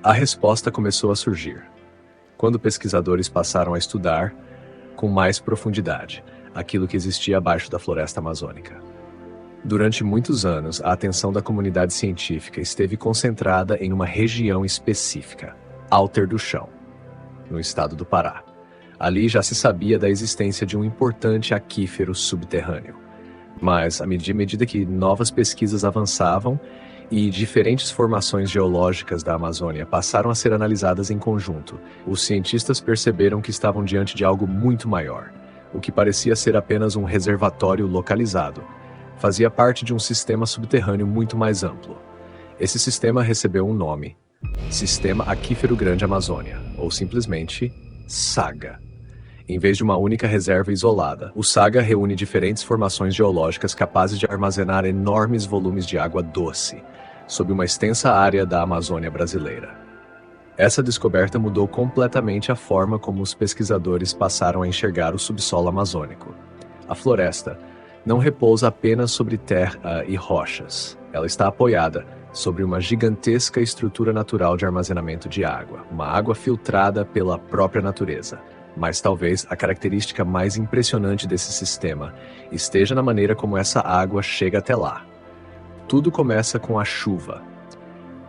A resposta começou a surgir quando pesquisadores passaram a estudar, com mais profundidade, aquilo que existia abaixo da floresta amazônica. Durante muitos anos, a atenção da comunidade científica esteve concentrada em uma região específica, Alter do Chão, no estado do Pará. Ali já se sabia da existência de um importante aquífero subterrâneo. Mas, à medida que novas pesquisas avançavam e diferentes formações geológicas da Amazônia passaram a ser analisadas em conjunto, os cientistas perceberam que estavam diante de algo muito maior. O que parecia ser apenas um reservatório localizado fazia parte de um sistema subterrâneo muito mais amplo. Esse sistema recebeu um nome: Sistema Aquífero Grande Amazônia, ou simplesmente SAGA. Em vez de uma única reserva isolada, o SAGA reúne diferentes formações geológicas capazes de armazenar enormes volumes de água doce, sob uma extensa área da Amazônia brasileira. Essa descoberta mudou completamente a forma como os pesquisadores passaram a enxergar o subsolo amazônico. A floresta não repousa apenas sobre terra e rochas. Ela está apoiada sobre uma gigantesca estrutura natural de armazenamento de água, uma água filtrada pela própria natureza. Mas talvez a característica mais impressionante desse sistema esteja na maneira como essa água chega até lá. Tudo começa com a chuva.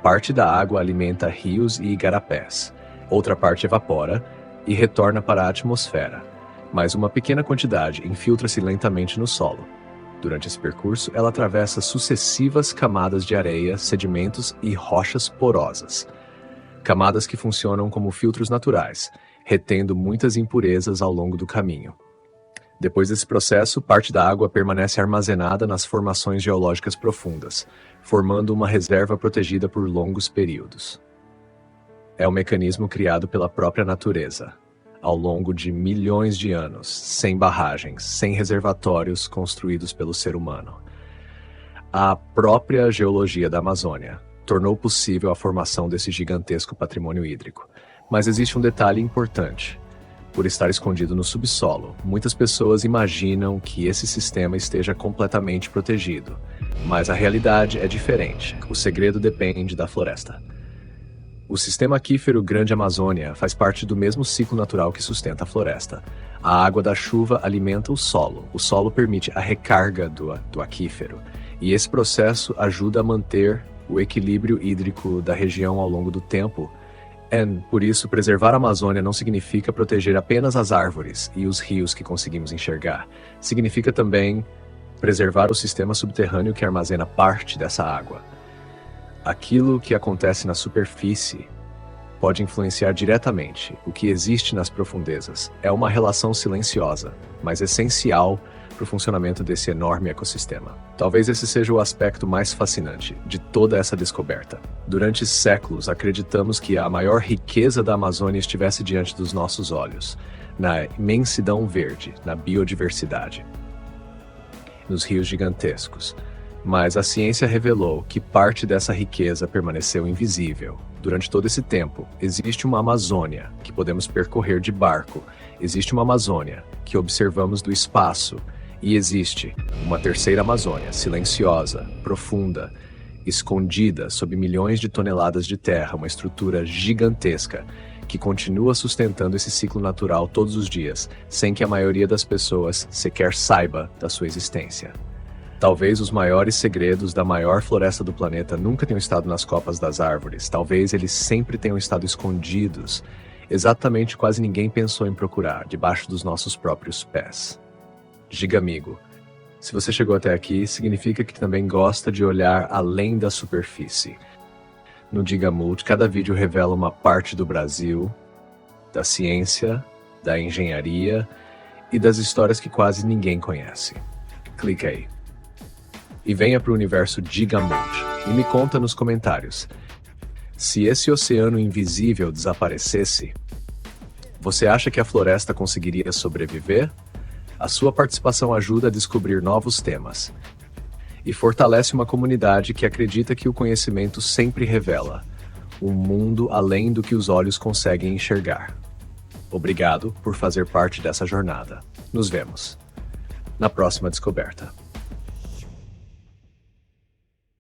Parte da água alimenta rios e igarapés, outra parte evapora e retorna para a atmosfera, mas uma pequena quantidade infiltra-se lentamente no solo. Durante esse percurso, ela atravessa sucessivas camadas de areia, sedimentos e rochas porosas. Camadas que funcionam como filtros naturais, retendo muitas impurezas ao longo do caminho. Depois desse processo, parte da água permanece armazenada nas formações geológicas profundas, formando uma reserva protegida por longos períodos. É um mecanismo criado pela própria natureza, ao longo de milhões de anos, sem barragens, sem reservatórios construídos pelo ser humano. A própria geologia da Amazônia tornou possível a formação desse gigantesco patrimônio hídrico. Mas existe um detalhe importante. Por estar escondido no subsolo, muitas pessoas imaginam que esse sistema esteja completamente protegido. Mas a realidade é diferente. O segredo depende da floresta. O sistema aquífero Grande Amazônia faz parte do mesmo ciclo natural que sustenta a floresta. A água da chuva alimenta o solo permite a recarga do aquífero, e esse processo ajuda a manter o equilíbrio hídrico da região ao longo do tempo. Por isso, preservar a Amazônia não significa proteger apenas as árvores e os rios que conseguimos enxergar. Significa também preservar o sistema subterrâneo que armazena parte dessa água. Aquilo que acontece na superfície pode influenciar diretamente o que existe nas profundezas. É uma relação silenciosa, mas essencial para o funcionamento desse enorme ecossistema. Talvez esse seja o aspecto mais fascinante de toda essa descoberta. Durante séculos, acreditamos que a maior riqueza da Amazônia estivesse diante dos nossos olhos, na imensidão verde, na biodiversidade, nos rios gigantescos. Mas a ciência revelou que parte dessa riqueza permaneceu invisível. Durante todo esse tempo, existe uma Amazônia que podemos percorrer de barco, existe uma Amazônia que observamos do espaço, e existe uma terceira Amazônia, silenciosa, profunda, escondida sob milhões de toneladas de terra, uma estrutura gigantesca que continua sustentando esse ciclo natural todos os dias, sem que a maioria das pessoas sequer saiba da sua existência. Talvez os maiores segredos da maior floresta do planeta nunca tenham estado nas copas das árvores, talvez eles sempre tenham estado escondidos, exatamente quase ninguém pensou em procurar, debaixo dos nossos próprios pés. Gigamigo, se você chegou até aqui, significa que também gosta de olhar além da superfície. No Gigamult, cada vídeo revela uma parte do Brasil, da ciência, da engenharia e das histórias que quase ninguém conhece. Clique aí. E venha para o universo Gigamult e me conta nos comentários. Se esse oceano invisível desaparecesse, você acha que a floresta conseguiria sobreviver? A sua participação ajuda a descobrir novos temas e fortalece uma comunidade que acredita que o conhecimento sempre revela um mundo além do que os olhos conseguem enxergar. Obrigado por fazer parte dessa jornada. Nos vemos na próxima descoberta.